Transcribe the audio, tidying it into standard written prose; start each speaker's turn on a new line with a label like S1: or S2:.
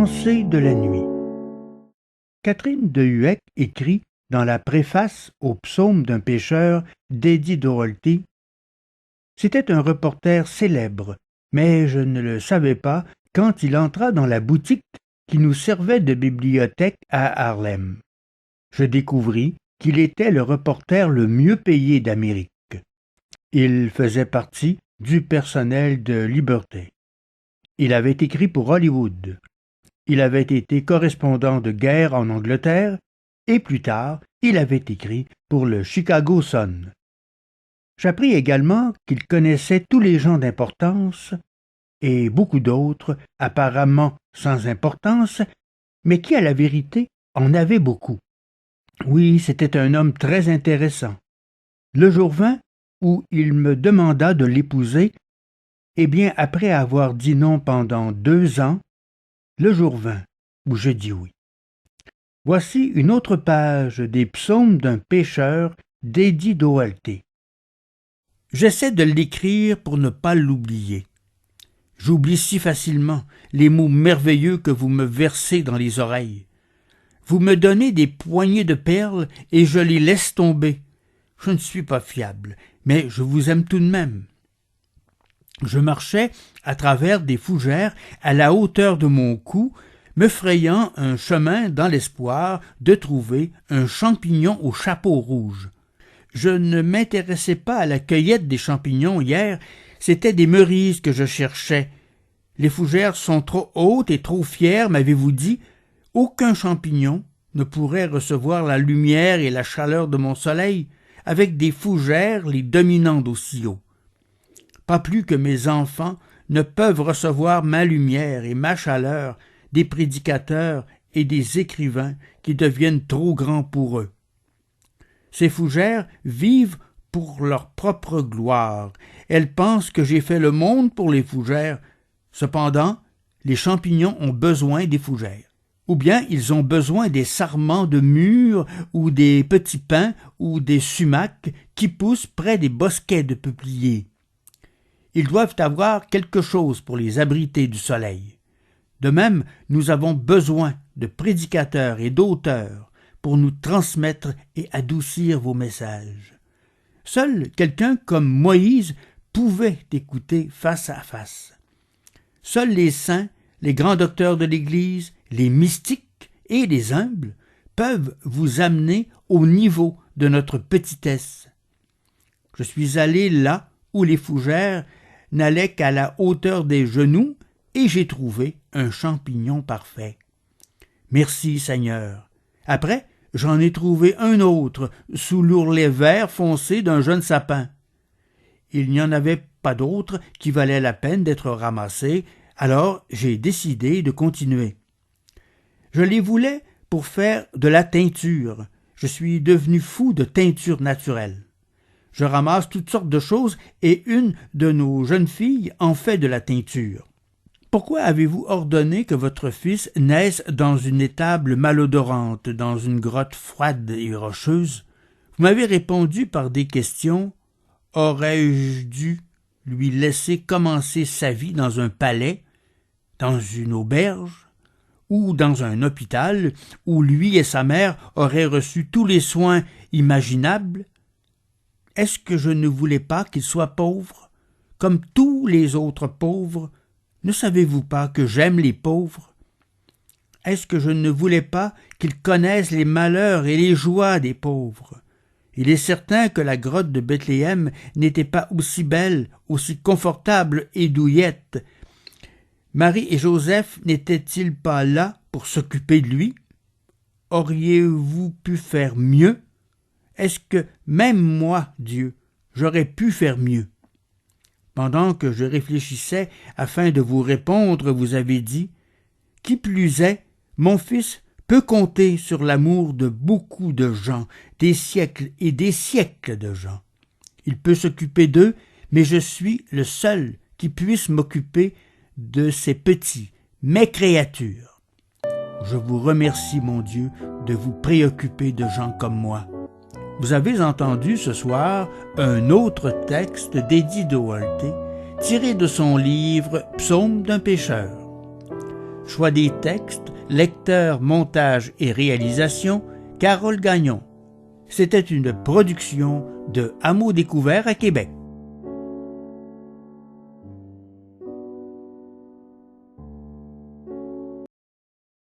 S1: Pensée de la nuit. Catherine de Huec écrit dans la préface au psaume d'un pêcheur d'Eddie Doherty: « C'était un reporter célèbre, mais je ne le savais pas quand il entra dans la boutique qui nous servait de bibliothèque à Harlem. Je découvris qu'il était le reporter le mieux payé d'Amérique. Il faisait partie du personnel de Liberty. Il avait écrit pour Hollywood. Il avait été correspondant de guerre en Angleterre et plus tard, il avait écrit pour le Chicago Sun. J'appris également qu'il connaissait tous les gens d'importance et beaucoup d'autres, apparemment sans importance, mais qui, à la vérité, en avaient beaucoup. Oui, c'était un homme très intéressant. Le jour vint où il me demanda de l'épouser, et bien après avoir dit non pendant 2 ans, le jour vint où je dis oui. Voici une autre page des psaumes d'un pêcheur d'Eddie Doherty. J'essaie de l'écrire pour ne pas l'oublier. J'oublie si facilement les mots merveilleux que vous me versez dans les oreilles. Vous me donnez des poignées de perles et je les laisse tomber. Je ne suis pas fiable, mais je vous aime tout de même. Je marchais à travers des fougères à la hauteur de mon cou, me frayant un chemin dans l'espoir de trouver un champignon au chapeau rouge. Je ne m'intéressais pas à la cueillette des champignons hier, c'était des merises que je cherchais. Les fougères sont trop hautes et trop fières, m'avez-vous dit. Aucun champignon ne pourrait recevoir la lumière et la chaleur de mon soleil, avec des fougères les dominant d'aussi haut. Pas plus que mes enfants ne peuvent recevoir ma lumière et ma chaleur des prédicateurs et des écrivains qui deviennent trop grands pour eux. Ces fougères vivent pour leur propre gloire. Elles pensent que j'ai fait le monde pour les fougères. Cependant, les champignons ont besoin des fougères. Ou bien ils ont besoin des sarments de mûres ou des petits pins ou des sumacs qui poussent près des bosquets de peupliers. Ils doivent avoir quelque chose pour les abriter du soleil. De même, nous avons besoin de prédicateurs et d'auteurs pour nous transmettre et adoucir vos messages. Seul quelqu'un comme Moïse pouvait écouter face à face. Seuls les saints, les grands docteurs de l'Église, les mystiques et les humbles peuvent vous amener au niveau de notre petitesse. Je suis allé là où les fougères n'allaient qu'à la hauteur des genoux et j'ai trouvé un champignon parfait. Merci Seigneur. Après, j'en ai trouvé un autre sous l'ourlet vert foncé d'un jeune sapin. Il n'y en avait pas d'autre qui valait la peine d'être ramassé, alors j'ai décidé de continuer. Je les voulais pour faire de la teinture. Je suis devenu fou de teinture naturelle. Je ramasse toutes sortes de choses et une de nos jeunes filles en fait de la teinture. Pourquoi avez-vous ordonné que votre fils naisse dans une étable malodorante, dans une grotte froide et rocheuse? Vous m'avez répondu par des questions. Aurais-je dû lui laisser commencer sa vie dans un palais, dans une auberge, ou dans un hôpital, où lui et sa mère auraient reçu tous les soins imaginables? Est-ce que je ne voulais pas qu'il soit pauvre, comme tous les autres pauvres? Ne savez-vous pas que j'aime les pauvres? Est-ce que je ne voulais pas qu'ils connaissent les malheurs et les joies des pauvres? Il est certain que la grotte de Bethléem n'était pas aussi belle, aussi confortable et douillette. Marie et Joseph n'étaient-ils pas là pour s'occuper de lui? Auriez-vous pu faire mieux? Est-ce que même moi, Dieu, j'aurais pu faire mieux? Pendant que je réfléchissais afin de vous répondre, vous avez dit « Qui plus est, mon fils peut compter sur l'amour de beaucoup de gens, des siècles et des siècles de gens. Il peut s'occuper d'eux, mais je suis le seul qui puisse m'occuper de ces petits, mes créatures. Je vous remercie, mon Dieu, de vous préoccuper de gens comme moi. » Vous avez entendu ce soir un autre texte d'Eddie Doherty tiré de son livre « Psaume d'un pêcheur ». Choix des textes, lecteur, montage et réalisation, Carole Gagnon. C'était une production de Hameau Découvert à Québec.